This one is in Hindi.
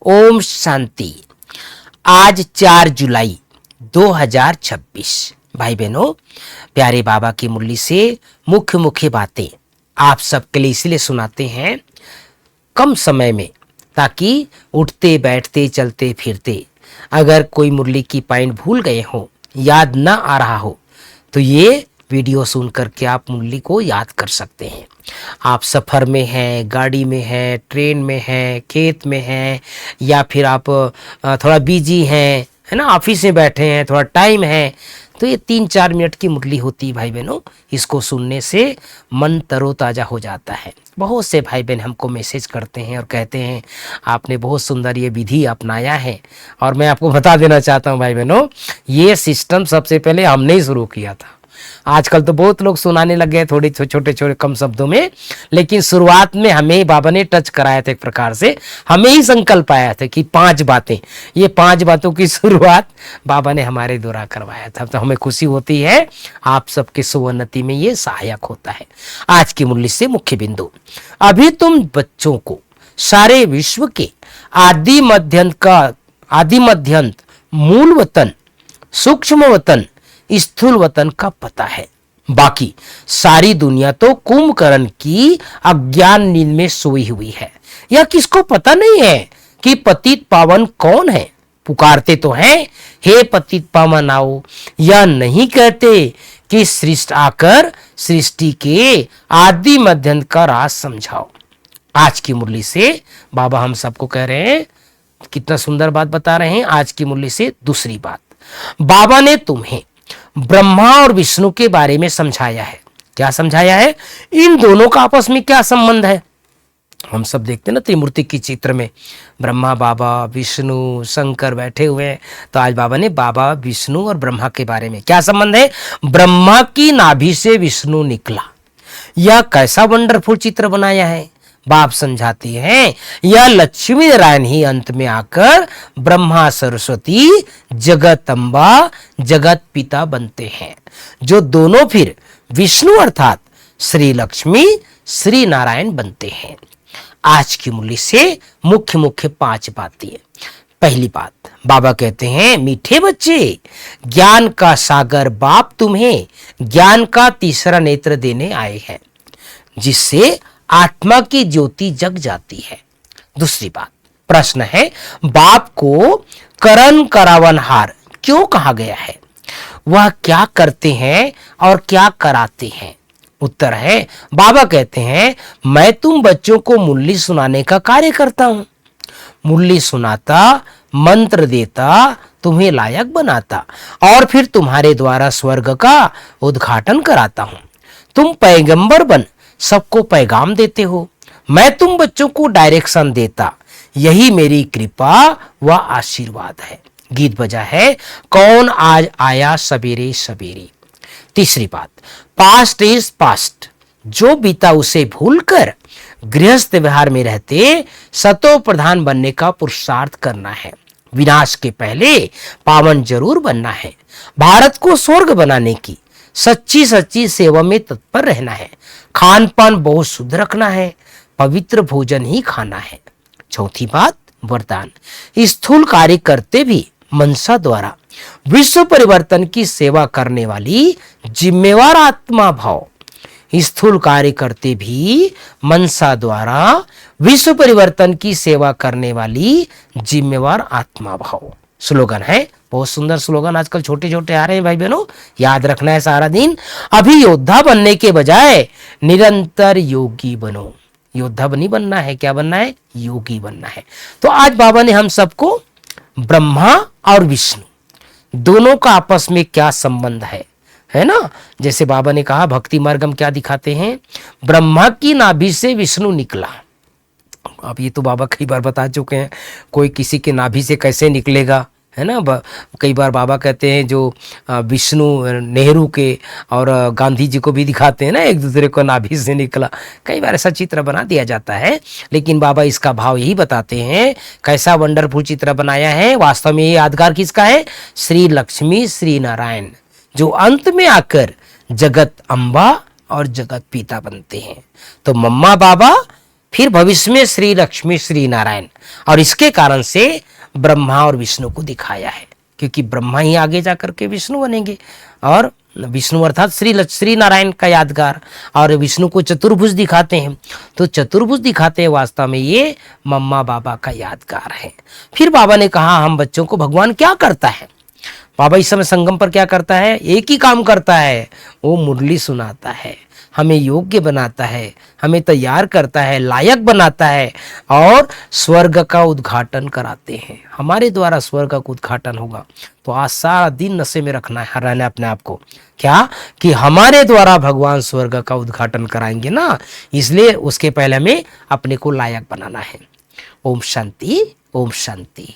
ओम शांति। आज 4 जुलाई 2026। भाई बहनों, प्यारे बाबा की मुरली से मुख्य मुख्य बातें आप सबके लिए इसलिए सुनाते हैं कम समय में, ताकि उठते बैठते चलते फिरते अगर कोई मुरली की पॉइंट भूल गए हो, याद ना आ रहा हो, तो ये वीडियो सुन करके आप मुरली को याद कर सकते हैं। आप सफ़र में हैं, गाड़ी में हैं, ट्रेन में हैं, खेत में हैं, या फिर आप थोड़ा बिजी हैं, है ना, ऑफिस में बैठे हैं, थोड़ा टाइम है, तो ये 3-4 मिनट की मुरली होती है भाई बहनों। इसको सुनने से मन तरोताज़ा हो जाता है। बहुत से भाई बहन हमको मैसेज करते हैं और कहते हैं आपने बहुत सुंदर ये विधि अपनाया है। और मैं आपको बता देना चाहता हूँ भाई बहनों, ये सिस्टम सबसे पहले हमने ही शुरू किया था। आजकल तो बहुत लोग सुनाने लग गए थोड़े छोटे छोटे कम शब्दों में, लेकिन शुरुआत में हमें बाबा ने टच कराया था। एक प्रकार से हमें ही संकल्प आया था कि 5 बातें, ये 5 बातों की शुरुआत बाबा ने हमारे द्वारा करवाया था। तो हमें खुशी होती है, आप सबके सुवन्नति में ये सहायक होता है। आज की मुरली से मुख्य बिंदु, अभी तुम बच्चों को सारे विश्व के आदि मध्यंत मूल वतन, सूक्ष्म वतन, स्थूल वतन का पता है। बाकी सारी दुनिया तो कुंभकर्ण की अज्ञान नींद में सोई हुई है। यह किसको पता नहीं है कि पतित पावन कौन है। पुकारते तो हैं, हे पतित पावन आओ, या नहीं कहते कि सृष्टि आकर सृष्टि के आदि मध्यंत का राज समझाओ। आज की मुरली से बाबा हम सबको कह रहे हैं, कितना सुंदर बात बता रहे हैं। आज की मुरली से दूसरी बात, बाबा ने तुम्हें ब्रह्मा और विष्णु के बारे में समझाया है। क्या समझाया है? इन दोनों का आपस में क्या संबंध है। हम सब देखते हैं ना त्रिमूर्ति की चित्र में ब्रह्मा बाबा, विष्णु, शंकर बैठे हुए हैं। तो आज बाबा ने बाबा, विष्णु और ब्रह्मा के बारे में क्या संबंध है। ब्रह्मा की नाभि से विष्णु निकला, यह कैसा वंडरफुल चित्र बनाया है। बाप समझाते हैं, यह लक्ष्मी नारायण ही अंत में आकर ब्रह्मा, सरस्वती, जगत अम्बा, जगत पिता बनते हैं, जो दोनों फिर विष्णु अर्थात श्री लक्ष्मी, श्री नारायण बनते हैं। आज की मुरली से मुख्य मुख्य 5 बातें। पहली बात, बाबा कहते हैं, मीठे बच्चे, ज्ञान का सागर बाप तुम्हें ज्ञान का तीसरा नेत्र देने आए हैं, जिससे आत्मा की ज्योति जग जाती है। दूसरी बात, प्रश्न है, बाप को करण करावनहार क्यों कहा गया है। वह क्या करते हैं और क्या कराते हैं। उत्तर है, बाबा कहते हैं, मैं तुम बच्चों को मुरली सुनाने का कार्य करता हूं। मुरली सुनाता, मंत्र देता, तुम्हें लायक बनाता और फिर तुम्हारे द्वारा स्वर्ग का उद्घाटन कराता हूं। तुम पैगंबर बन सबको पैगाम देते हो, मैं तुम बच्चों को डायरेक्शन देता, यही मेरी कृपा व आशीर्वाद है। गीत बजा है, कौन आज आया सवेरे सवेरे। तीसरी बात, पास्ट इज पास्ट, जो बीता उसे भूलकर गृहस्थ व्यवहार में रहते सतो प्रधान बनने का पुरुषार्थ करना है। विनाश के पहले पावन जरूर बनना है। भारत को स्वर्ग बनाने की सच्ची सच्ची सेवा में तत्पर रहना है। खान पान बहुत शुद्ध रखना है, पवित्र भोजन ही खाना है। चौथी बात, वरदान, स्थूल कार्य करते भी मनसा द्वारा विश्व परिवर्तन की सेवा करने वाली जिम्मेवार आत्मा भाव। स्थूल कार्य करते भी मनसा द्वारा विश्व परिवर्तन की सेवा करने वाली जिम्मेवार आत्मा भाव। स्लोगन है, बहुत सुंदर स्लोगन आजकल छोटे छोटे आ रहे हैं भाई बहनों, याद रखना है सारा दिन। अभी योद्धा बनने के बजाय निरंतर योगी बनो। योद्धा नहीं बनना है, क्या बनना है, योगी बनना है। तो आज बाबा ने हम सबको ब्रह्मा और विष्णु दोनों का आपस में क्या संबंध है ना। जैसे बाबा ने कहा, भक्ति मार्ग हम क्या दिखाते हैं, ब्रह्मा की नाभि से विष्णु निकला। अब ये तो बाबा कई बार बता चुके हैं, कोई किसी के नाभि से कैसे निकलेगा, है ना। कई बार बाबा कहते हैं, जो विष्णु नेहरू के और गांधी जी को भी दिखाते हैं ना, एक दूसरे को नाभि से निकला। कई बार ऐसा चित्र बना दिया जाता है, लेकिन बाबा इसका भाव यही बताते हैं, कैसा वंडरफुल चित्र बनाया है। वास्तव में ये यादगार किसका है, श्री लक्ष्मी, श्री नारायण, जो अंत में आकर जगत अम्बा और जगत पिता बनते हैं। तो मम्मा बाबा फिर भविष्य में श्री लक्ष्मी श्री नारायण, और इसके कारण से ब्रह्मा और विष्णु को दिखाया है, क्योंकि ब्रह्मा ही आगे जाकर के विष्णु बनेंगे, और विष्णु अर्थात श्री नारायण का यादगार, और विष्णु को चतुर्भुज दिखाते हैं, तो चतुर्भुज दिखाते हैं वास्तव में ये मम्मा बाबा का यादगार है। फिर बाबा ने कहा हम बच्चों को भगवान क्या करता है, बाबा इस समय संगम पर क्या करता है, एक ही काम करता है, वो मुरली सुनाता है, हमें योग्य बनाता है, हमें तैयार करता है, लायक बनाता है, और स्वर्ग का उद्घाटन कराते हैं। हमारे द्वारा स्वर्ग का उद्घाटन होगा, तो आज सारा दिन नशे में रहना है अपने आप को, क्या कि हमारे द्वारा भगवान स्वर्ग का उद्घाटन कराएंगे ना, इसलिए उसके पहले हमें अपने को लायक बनाना है। ओम शांति, ओम शांति।